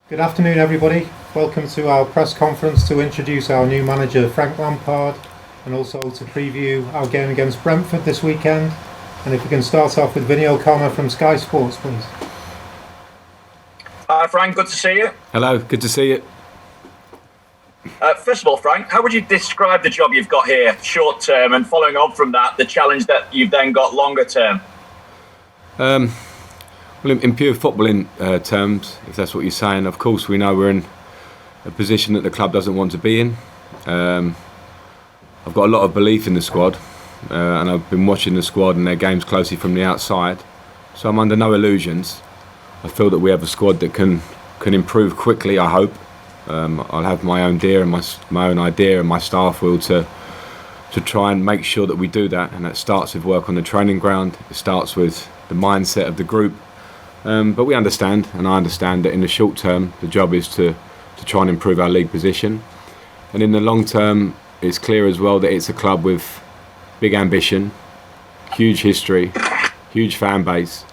Good afternoon, everybody. Welcome to our press conference to introduce our new manager, Frank Lampard, and also to preview our game against Brentford this weekend. And if we can start off with Vinny O'Connor from Sky Sports, please. Hi, Frank. Good to see you. Hello. Good to see you. First of all, Frank, how would you describe the job you've got here, short term, and following on from that, the challenge that you've then got longer term? Well, in pure footballing terms, if that's what you're saying, of course we know we're in a position that the club doesn't want to be in. I've got a lot of belief in the squad, and I've been watching the squad and their games closely from the outside. So I'm under no illusions. I feel that we have a squad that can improve quickly, I hope. I'll have my own idea and my own idea, and my staff will to try and make sure that we do that. And that starts with work on the training ground. It starts with the mindset of the group. But we understand, and I understand, that in the short term the job is to try and improve our league position, and in the long term it's clear as well that it's a club with big ambition, huge history, huge fan base,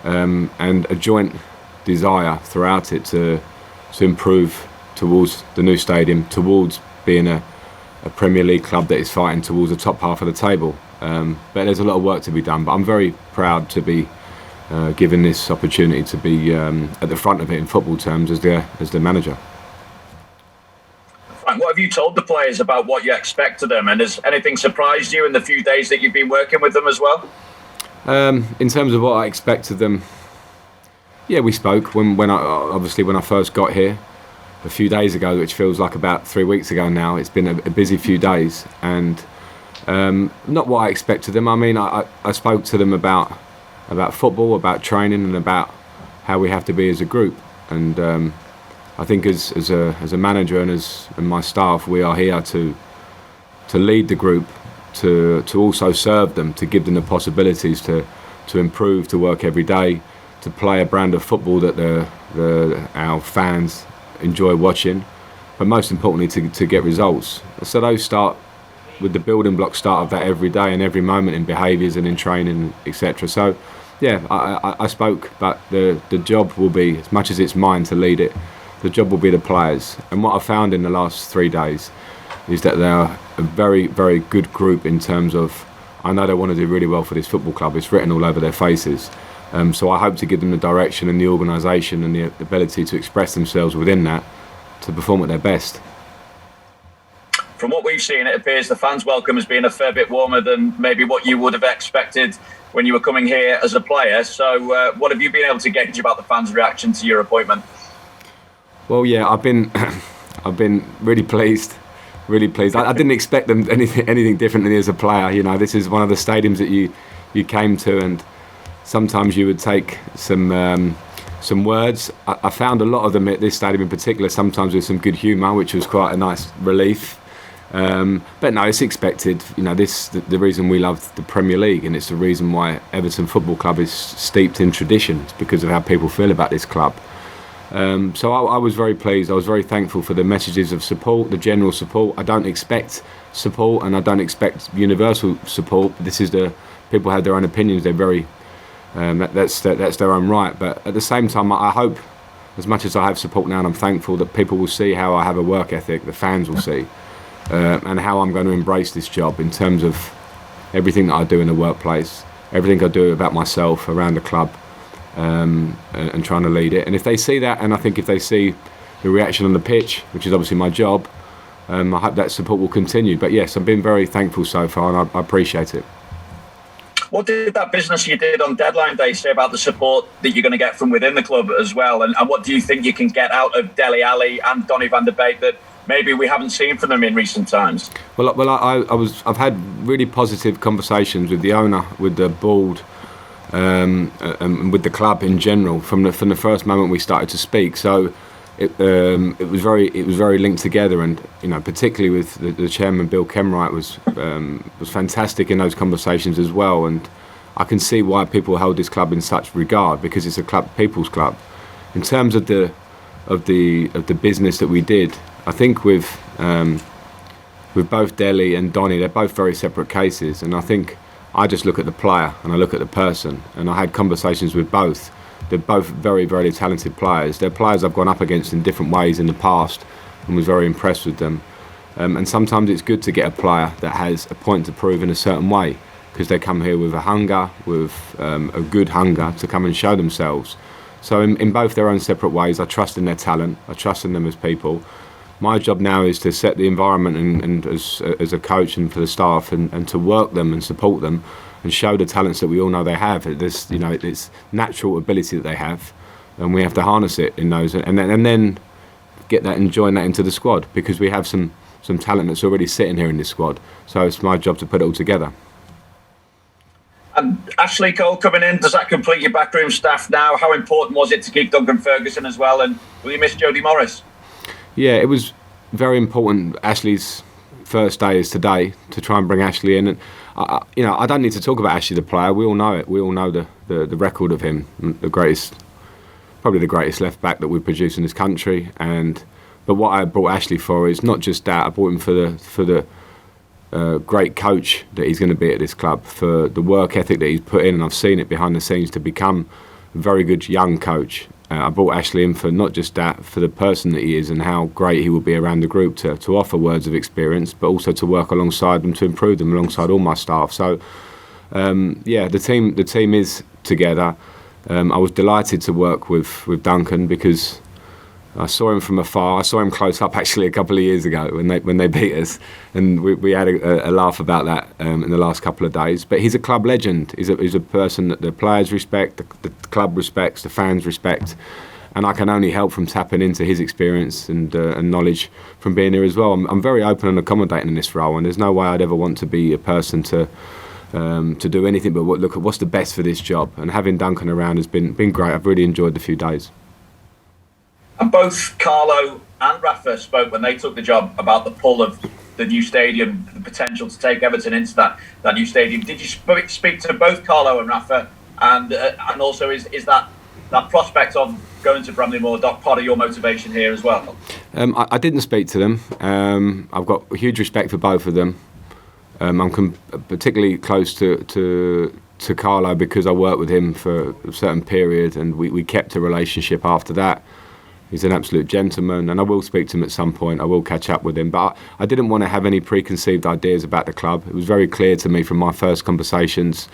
and a joint desire throughout it to improve towards the new stadium, towards being a Premier League club that is fighting towards the top half of the table. But there's a lot of work to be done, but I'm very proud to be given this opportunity to be at the front of it in football terms as the manager. Frank, what have you told the players about what you expect of them, and has anything surprised you in the few days that you've been working with them as well? In terms of what I expect of them, yeah, we spoke when I first got here a few days ago, which feels like about 3 weeks ago now. It's been a busy few days, and not what I expect of them. I mean, I spoke to them about football, about training, and about how we have to be as a group. And I think as a manager and my staff, we are here to lead the group, to also serve them, to give them the possibilities to improve, to work every day, to play a brand of football that our fans enjoy watching, but most importantly to get results. So those start with the building block start of that every day and every moment in behaviours and in training, etc. So yeah, I spoke, but the job will be, as much as it's mine to lead it, the job will be the players. And what I found in the last 3 days is that they're a very, very good group in terms of, I know they want to do really well for this football club. It's written all over their faces. So I hope to give them the direction and the organisation and the ability to express themselves within that to perform at their best. From what we've seen, it appears the fans' welcome has been a fair bit warmer than maybe what you would have expected when you were coming here as a player. So what have you been able to gauge about the fans' reaction to your appointment? Well, yeah, I've been really pleased. Really pleased. I didn't expect them anything differently as a player. You know, this is one of the stadiums that you came to, and sometimes you would take some words. I found a lot of them at this stadium in particular, sometimes with some good humour, which was quite a nice relief. But no, it's expected. You know, the reason we love the Premier League, and it's the reason why Everton Football Club is steeped in tradition. It's because of how people feel about this club. So I was very pleased. I was very thankful for the messages of support, the general support. I don't expect support, and I don't expect universal support. People have their own opinions. They're very that's their own right. But at the same time, I hope, as much as I have support now, and I'm thankful that people will see how I have a work ethic. The fans will see. And how I'm going to embrace this job in terms of everything that I do in the workplace, everything I do about myself around the club, and trying to lead it. And if they see that, and I think if they see the reaction on the pitch, which is obviously my job, I hope that support will continue. But yes, I've been very thankful so far, and I appreciate it. What did that business you did on deadline day say about the support that you're going to get from within the club as well? And what do you think you can get out of Dele Alli and Donny van der Beek that maybe we haven't seen from them in recent times? Well, I've had really positive conversations with the owner, with the board, and with the club in general from the first moment we started to speak. So it was very linked together, and you know, particularly with the chairman Bill Kenwright was fantastic in those conversations as well. And I can see why people hold this club in such regard, because it's a people's club. In terms of the business that we did, I think with both Dele and Donny, they're both very separate cases, and I think I just look at the player and I look at the person, and I had conversations with both they're both very, very talented players. They're players I've gone up against in different ways in the past and was very impressed with them. And sometimes it's good to get a player that has a point to prove in a certain way, because they come here with a hunger, with a good hunger to come and show themselves. So in both their own separate ways, I trust in their talent, I trust in them as people. My job now is to set the environment and as a coach and for the staff and to work them and support them and show the talents that we all know they have. This, it's natural ability that they have, and we have to harness it in those and then get that and join that into the squad, because we have some talent that's already sitting here in this squad. So it's my job to put it all together. And Ashley Cole coming in, does that complete your backroom staff now? How important was it to keep Duncan Ferguson as well? And will you miss Jody Morris? Yeah, it was very important. Ashley's first day is today, to try and bring Ashley in. And I don't need to talk about Ashley the player. We all know it. We all know the record of him, probably the greatest left back that we've produced in this country. But what I brought Ashley for is not just that. I brought him for the great coach that he's going to be at this club, for the work ethic that he's put in, and I've seen it behind the scenes, to become a very good young coach. I brought Ashley in for not just that, for the person that he is and how great he will be around the group, to offer words of experience, but also to work alongside them, to improve them alongside all my staff. So the team is together. I was delighted to work with Duncan, because I saw him from afar. I saw him close up actually a couple of years ago when they beat us, and we had a laugh about that in the last couple of days. But he's a club legend. He's a person that the players respect, the club respects, the fans respect, and I can only help from tapping into his experience and knowledge from being here as well. I'm very open and accommodating in this role, and there's no way I'd ever want to be a person to do anything but look at what's the best for this job. And having Duncan around has been great. I've really enjoyed the few days. And both Carlo and Rafa spoke when they took the job about the pull of the new stadium, the potential to take Everton into that new stadium. Did you speak to both Carlo and Rafa? And also, is that prospect of going to Bramley Moor Dock part of your motivation here as well? I didn't speak to them. I've got huge respect for both of them. I'm particularly close to Carlo because I worked with him for a certain period, and we kept a relationship after that. He's an absolute gentleman, and I will speak to him at some point. I will catch up with him, but I didn't want to have any preconceived ideas about the club. It was very clear to me from my first conversations.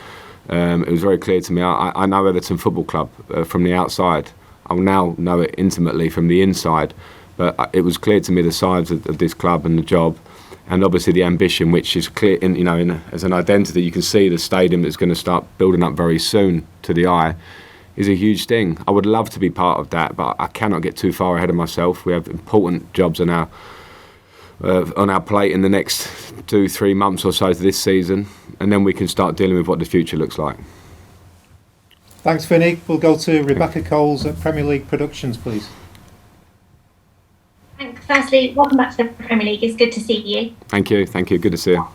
It was very clear to me. I know Everton Football Club from the outside. I now know it intimately from the inside, but it was clear to me the size of this club and the job, and obviously the ambition, which is clear. As an identity, you can see the stadium that's going to start building up very soon to the eye. Is a huge thing. I would love to be part of that, but I cannot get too far ahead of myself. We have important jobs on our plate in the next 2-3 months or so this season, and then we can start dealing with what the future looks like. Thanks, Vinny. We'll go to Rebecca Coles at Premier League Productions, please. Thanks. Firstly, welcome back to the Premier League. It's good to see you. Thank you. Good to see you.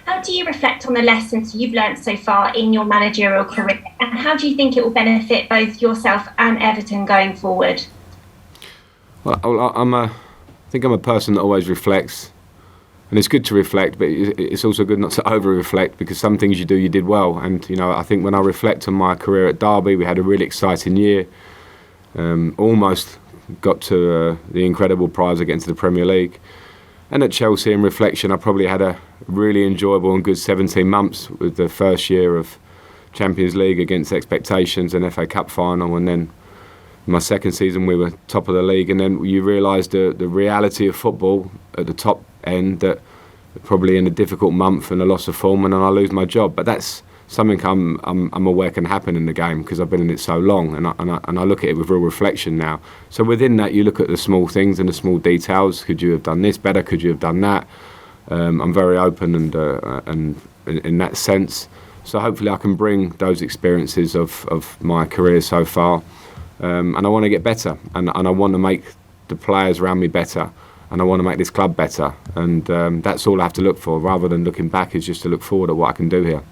How do you reflect on the lessons you've learned so far in your managerial career, and how do you think it will benefit both yourself and Everton going forward? Well, I think I'm a person that always reflects, and it's good to reflect, but it's also good not to over-reflect, because some things you did well. And I think when I reflect on my career at Derby, we had a really exciting year. Almost got to the incredible prize against the Premier League. And at Chelsea, in reflection, I probably had a really enjoyable and good 17 months with the first year of Champions League against expectations and FA Cup final. And then my second season, we were top of the league. And then you realise the reality of football at the top end, that probably in a difficult month and a loss of form, and then I lose my job. But that's something I'm aware can happen in the game, because I've been in it so long, and I look at it with real reflection now. So within that, you look at the small things and the small details. Could you have done this better? Could you have done that? I'm very open and in that sense. So hopefully I can bring those experiences of my career so far, and I want to get better, and I want to make the players around me better, and I want to make this club better, and that's all I have to look for, rather than looking back, is just to look forward at what I can do here.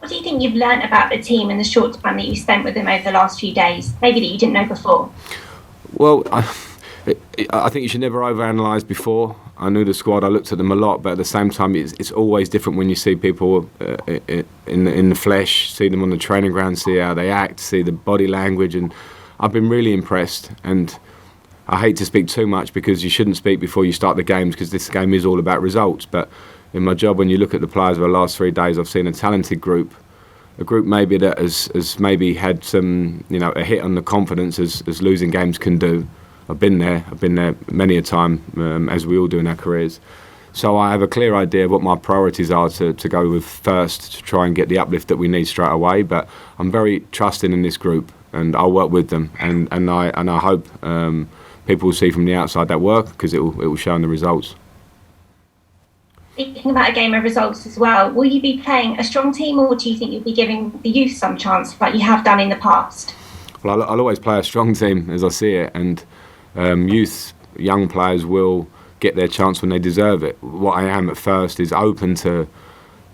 What do you think you've learnt about the team in the short time that you spent with them over the last few days, maybe that you didn't know before? Well, I think you should never overanalyse before. I knew the squad, I looked at them a lot, but at the same time, it's always different when you see people in the flesh, see them on the training ground, see how they act, see the body language, and I've been really impressed. And I hate to speak too much because you shouldn't speak before you start the games, because this game is all about results. But in my job, when you look at the players of the last 3 days, I've seen a talented group. A group maybe that has maybe had some, a hit on the confidence as losing games can do. I've been there many a time, as we all do in our careers. So I have a clear idea of what my priorities are to go with first, to try and get the uplift that we need straight away. But I'm very trusting in this group, and I'll work with them, and I hope people will see from the outside that work, because it will show in the results. Speaking about a game of results as well, will you be playing a strong team, or do you think you'll be giving the youth some chance like you have done in the past? Well, I'll always play a strong team as I see it, and young players will get their chance when they deserve it. What I am at first is open to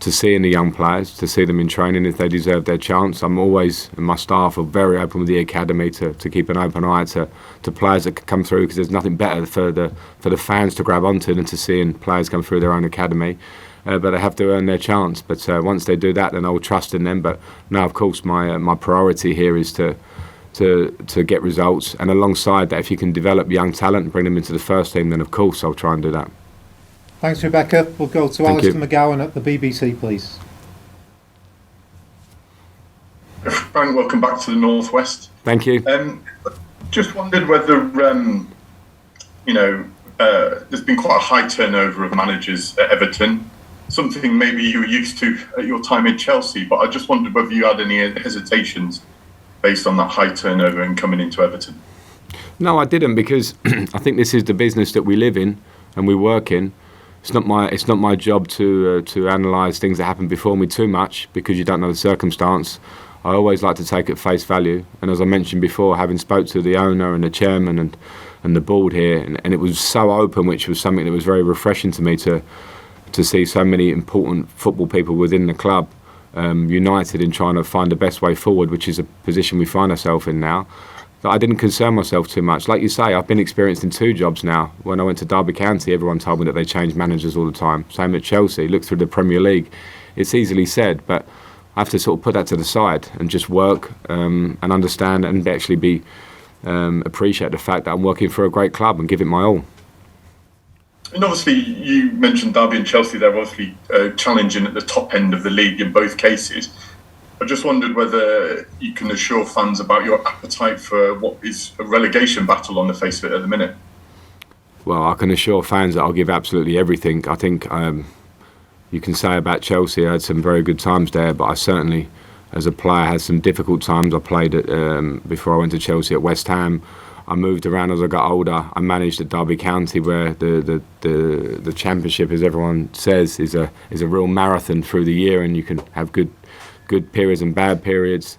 seeing the young players, to see them in training if they deserve their chance. I'm always, and my staff are very open with the academy to keep an open eye to players that come through, because there's nothing better for the fans to grab onto than to seeing players come through their own academy. But they have to earn their chance. But once they do that, then I'll trust in them. But now, of course, my priority here is to get results, and alongside that, if you can develop young talent and bring them into the first team, then of course I'll try and do that. Thanks, Rebecca. We'll go to Thank Alistair you. McGowan at the BBC, please. Frank, welcome back to the Northwest. Thank you. Just wondered whether, there's been quite a high turnover of managers at Everton, something maybe you were used to at your time in Chelsea, but I just wondered whether you had any hesitations based on that high turnover and coming into Everton. No, I didn't, because I think this is the business that we live in and we work in. It's not my job to analyse things that happened before me too much, because you don't know the circumstance. I always like to take it at face value, and as I mentioned before, having spoke to the owner and the chairman and the board here, and it was so open, which was something that was very refreshing to me, to see so many important football people within the club united in trying to find the best way forward, which is a position we find ourselves in now. That I didn't concern myself too much. Like you say, I've been experienced in 2 jobs now. When I went to Derby County, everyone told me that they changed managers all the time. Same at Chelsea. Look through the Premier League. It's easily said, but I have to sort of put that to the side and just work and understand and actually appreciate the fact that I'm working for a great club and give it my all. And obviously, you mentioned Derby and Chelsea, they're obviously challenging at the top end of the league in both cases. I just wondered whether you can assure fans about your appetite for what is a relegation battle on the face of it at the minute. Well, I can assure fans that I'll give absolutely everything. I think you can say about Chelsea, I had some very good times there, but I certainly, as a player, had some difficult times. I played before I went to Chelsea at West Ham. I moved around as I got older. I managed at Derby County, where the championship, as everyone says, is a real marathon through the year, and you can have good periods and bad periods.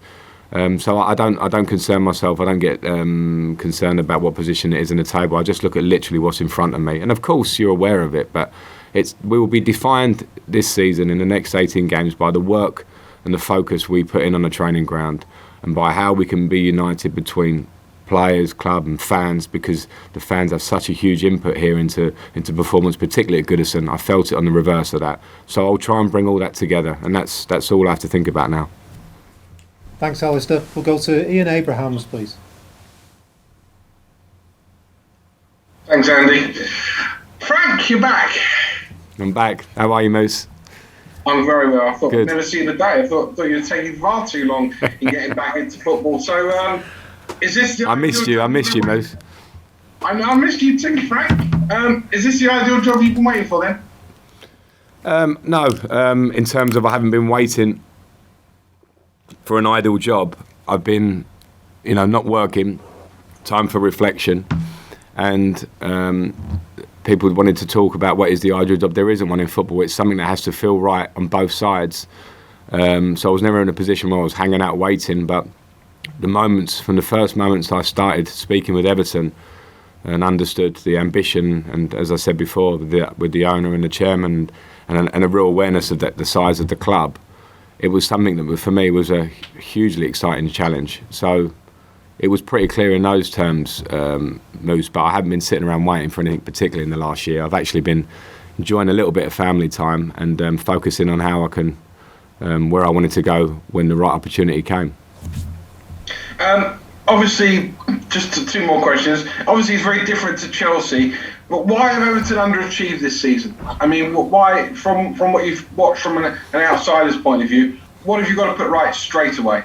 So I don't concern myself. I don't get concerned about what position it is in the table. I just look at literally what's in front of me, and of course you're aware of it. But we will be defined this season in the next 18 games by the work and the focus we put in on the training ground, and by how we can be united between players, club and fans, because the fans have such a huge input here into performance, particularly at Goodison. I felt it on the reverse of that. So I'll try and bring all that together, and that's all I have to think about now. Thanks, Alistair. We'll go to Ian Abrahams, please. Thanks, Andy. Frank, you're back. I'm back. How are you, Moose? I'm very well. I thought Good. I'd never see the day. I thought you'd taken far too long in getting back into football. So, is this the I missed you, Moose. I missed you too, Frank. Is this the ideal job you've been waiting for then? No, in terms of I haven't been waiting for an ideal job. I've been, not working, time for reflection, and people wanted to talk about what is the ideal job. There isn't one in football. It's something that has to feel right on both sides. So I was never in a position where I was hanging out waiting, but from the first moments I started speaking with Everton and understood the ambition, and as I said before, with the owner and the chairman, and a real awareness of the size of the club, it was something that for me was a hugely exciting challenge. So it was pretty clear in those terms, Moose, but I haven't been sitting around waiting for anything particularly in the last year. I've actually been enjoying a little bit of family time and focusing on how I can, where I wanted to go when the right opportunity came. Obviously, just two more questions. Obviously, it's very different to Chelsea, but why have Everton underachieved this season? I mean, why, from what you've watched from an outsider's point of view, what have you got to put right straight away?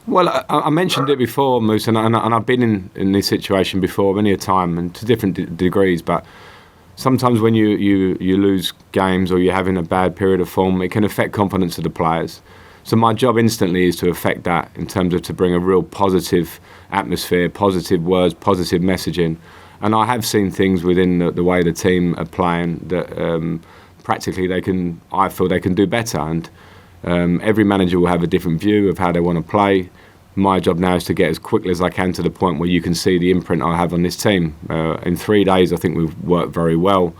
Well, I mentioned it before, Moose, and I've been in this situation before many a time and to different degrees, but sometimes when you lose games or you're having a bad period of form, it can affect confidence of the players. So my job instantly is to affect that in terms of to bring a real positive atmosphere, positive words, positive messaging. And I have seen things within the way the team are playing that practically I feel they can do better. And every manager will have a different view of how they want to play. My job now is to get as quickly as I can to the point where you can see the imprint I have on this team. In 3 days, I think we've worked very well,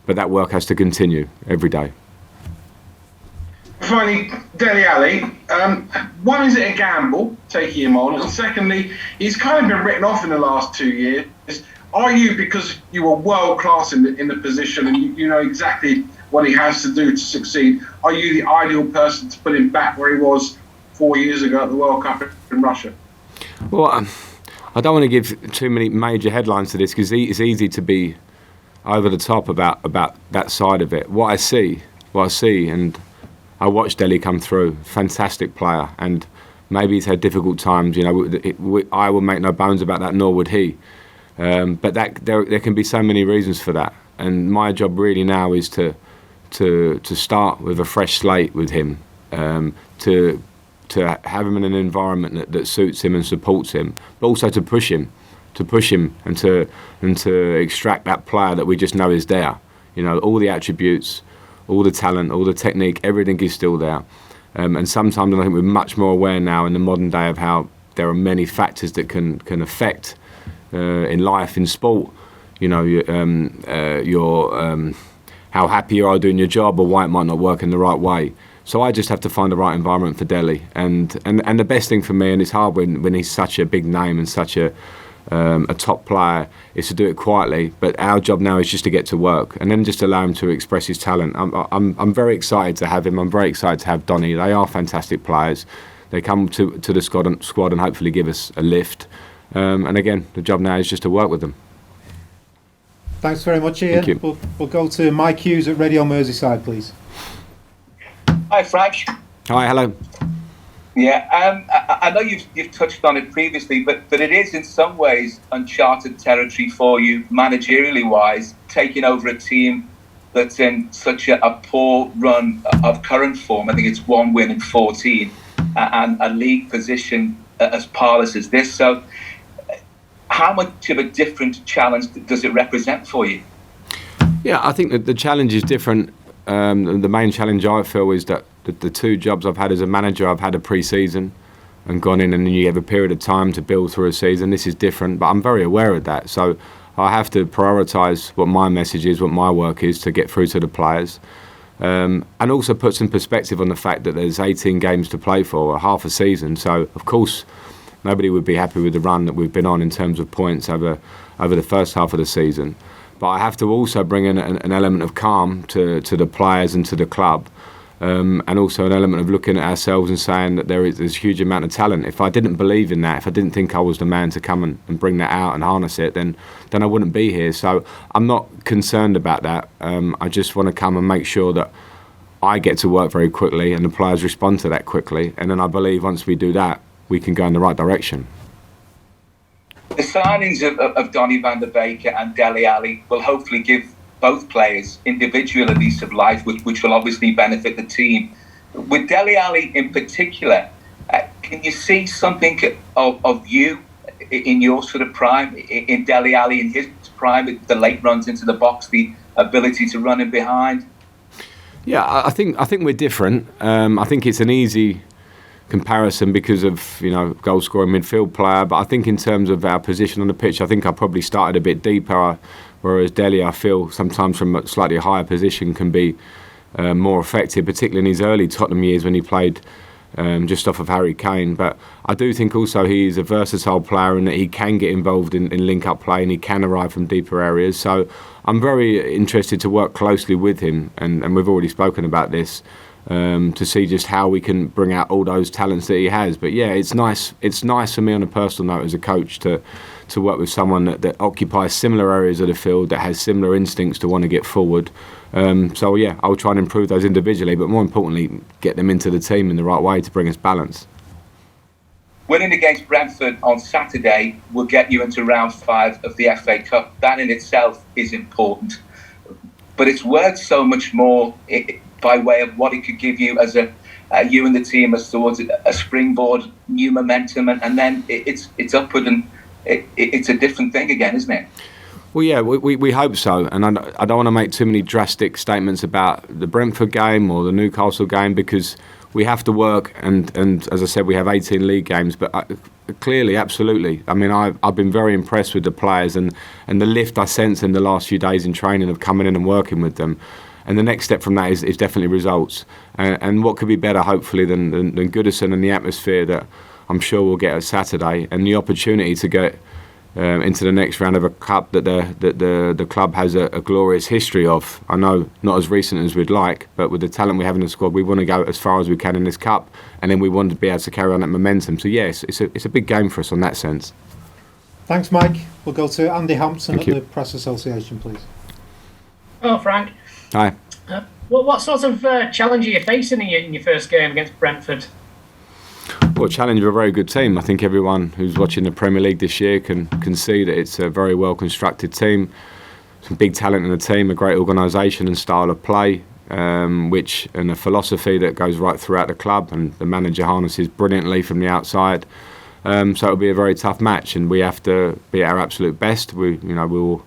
but that work has to continue every day. Finally, Dele Alli, one, is it a gamble taking him on? And secondly, he's kind of been written off in the last 2 years. Are you, because you were world class in the position and you know exactly what he has to do to succeed, are you the ideal person to put him back where he was 4 years ago at the World Cup in Russia? Well, I don't want to give too many major headlines to this because it's easy to be over the top about that side of it. What I see, and I watched Dele come through, fantastic player, and maybe he's had difficult times. You know, I will make no bones about that, nor would he. But there can be so many reasons for that, and my job really now is to start with a fresh slate with him, to have him in an environment that suits him and supports him, but also to push him and to extract that player that we just know is there. You know, all the attributes, all the talent, all the technique, everything is still there. And sometimes I think we're much more aware now in the modern day of how there are many factors that can affect in life, in sport. You know, how happy you are doing your job or why it might not work in the right way. So I just have to find the right environment for Dele. And the best thing for me, and it's hard when he's such a big name and such a top player, is to do it quietly. But our job now is just to get to work and then just allow him to express his talent. I'm very excited to have him. I'm very excited to have Donny. They are fantastic players. They come to the squad and hopefully give us a lift. And again, the job now is just to work with them. Thanks very much, Ian. Thank you. We'll go to Mike Hughes at Radio Merseyside, please. Hi, Frank. Hi, hello. Yeah, I know you've touched on it previously, but it is in some ways uncharted territory for you, managerially wise, taking over a team that's in such a poor run of current form. I think it's 1 win in 14, and a league position as parlous as this. So, how much of a different challenge does it represent for you? Yeah, I think that the challenge is different. The main challenge I feel is that the 2 jobs I've had as a manager, I've had a pre-season and gone in and then you have a period of time to build through a season. This is different, but I'm very aware of that. So I have to prioritise what my message is, what my work is to get through to the players. And also put some perspective on the fact that there's 18 games to play for, or half a season. So, of course, nobody would be happy with the run that we've been on in terms of points over the first half of the season. But I have to also bring in an element of calm to the players and to the club, and also an element of looking at ourselves and saying that there's a huge amount of talent. If I didn't believe in that, if I didn't think I was the man to come and bring that out and harness it, then I wouldn't be here. So I'm not concerned about that. I just want to come and make sure that I get to work very quickly and the players respond to that quickly. And then I believe once we do that, we can go in the right direction. The signings of Donny van der Beek and Dele Alli will hopefully give both players individual lease of life, which will obviously benefit the team. With Dele Alli in particular, can you see something of you in your sort of prime, in Dele Alli in his prime, the late runs into the box, the ability to run in behind? Yeah, I think we're different. I think it's an easy comparison because of, goal scoring midfield player, but I think in terms of our position on the pitch, I think I probably started a bit deeper, whereas Dele, I feel sometimes from a slightly higher position can be more effective, particularly in his early Tottenham years when he played just off of Harry Kane. But I do think also he's a versatile player and that he can get involved in link-up play and he can arrive from deeper areas. So I'm very interested to work closely with him, and we've already spoken about this, to see just how we can bring out all those talents that he has. But yeah, it's nice for me on a personal note as a coach to work with someone that occupies similar areas of the field, that has similar instincts to want to get forward. So yeah, I'll try and improve those individually, but more importantly, get them into the team in the right way to bring us balance. Winning against Brentford on Saturday will get you into round 5 of the FA Cup. That in itself is important. But it's worth so much more by way of what it could give you as you and the team as towards a springboard, new momentum, and then it's upward and it's a different thing again, isn't it? Well, yeah, we hope so, and I don't want to make too many drastic statements about the Brentford game or the Newcastle game, because we have to work, and as I said, we have 18 league games, but clearly, absolutely. I mean, I've been very impressed with the players and the lift I sense in the last few days in training of coming in and working with them. And the next step from that is definitely results. And what could be better, hopefully, than Goodison and the atmosphere that I'm sure we'll get at Saturday, and the opportunity to get into the next round of a cup that the club has a glorious history of. I know not as recent as we'd like, but with the talent we have in the squad, we want to go as far as we can in this cup, and then we want to be able to carry on that momentum. So yes, it's a big game for us on that sense. Thanks, Mike. We'll go to Andy Hampson at the Press Association, please. Oh, Frank. Hi. What sort of challenge are you facing in your first game against Brentford? Well, challenge of a very good team. I think everyone who's watching the Premier League this year can see that it's a very well constructed team, some big talent in the team, a great organisation and style of play, and a philosophy that goes right throughout the club, and the manager harnesses brilliantly from the outside. So it'll be a very tough match, and we have to be at our absolute best. We'll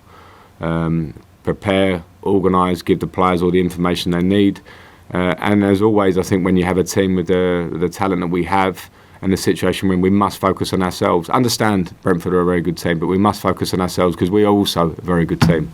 prepare, organise, give the players all the information they need. And as always, I think when you have a team with the talent that we have and the situation when we must focus on ourselves. Understand Brentford are a very good team, but we must focus on ourselves because we are also a very good team.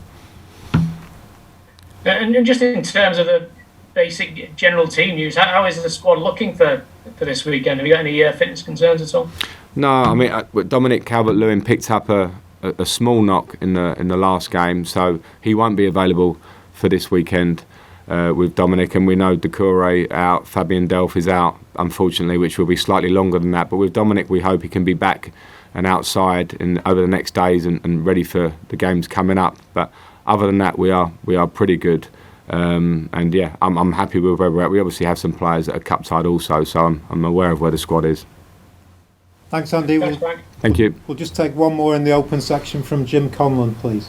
And just in terms of the basic general team news, how is the squad looking for this weekend? Have you got any fitness concerns at all? No, I mean, Dominic Calvert-Lewin picked up a small knock in the last game, so he won't be available for this weekend with Dominic, and we know Doucouré out, Fabien Delph is out, unfortunately, which will be slightly longer than that. But with Dominic, we hope he can be back and outside over the next days and ready for the games coming up. But other than that, we are pretty good. And yeah, I'm happy with where we're at. We obviously have some players that are cup tied also, so I'm aware of where the squad is. Thanks, Andy. Thanks, Frank. Thank you. We'll just take one more in the open section from Jim Conlon, please.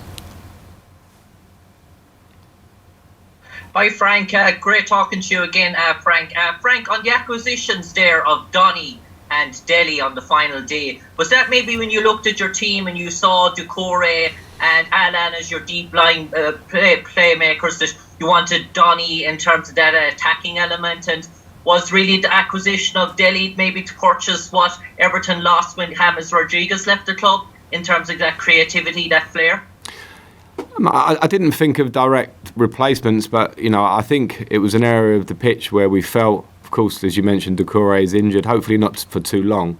Hi, Frank. Great talking to you again, Frank. Frank, on the acquisitions there of Donny and Dele on the final day, was that maybe when you looked at your team and you saw Doucouré and Alan as your deep line playmakers, that you wanted Donny in terms of that attacking element, and was really the acquisition of Dele maybe to purchase what Everton lost when James Rodriguez left the club in terms of that creativity, that flair? I didn't think of direct replacements, but I think it was an area of the pitch where we felt, of course, as you mentioned, Doucouré is injured, hopefully not for too long.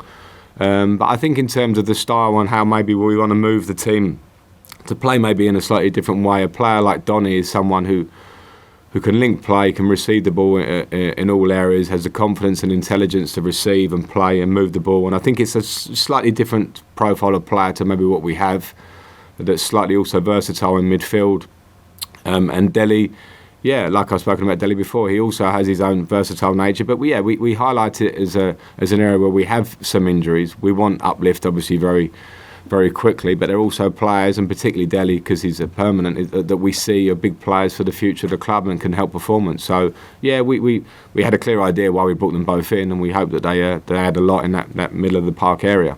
But I think in terms of the style and how maybe we want to move the team to play maybe in a slightly different way, a player like Donny is someone who can link play, can receive the ball in all areas, has the confidence and intelligence to receive and play and move the ball. And I think it's a slightly different profile of player to maybe what we have, that's slightly also versatile in midfield. And Dele, yeah, like I've spoken about Dele before, he also has his own versatile nature. But we highlight it as an area where we have some injuries. We want uplift, obviously, very, very quickly. But there are also players, and particularly Dele, because he's a permanent, that we see are big players for the future of the club and can help performance. So yeah, we had a clear idea why we brought them both in, and we hope that they add a lot in that middle of the park area.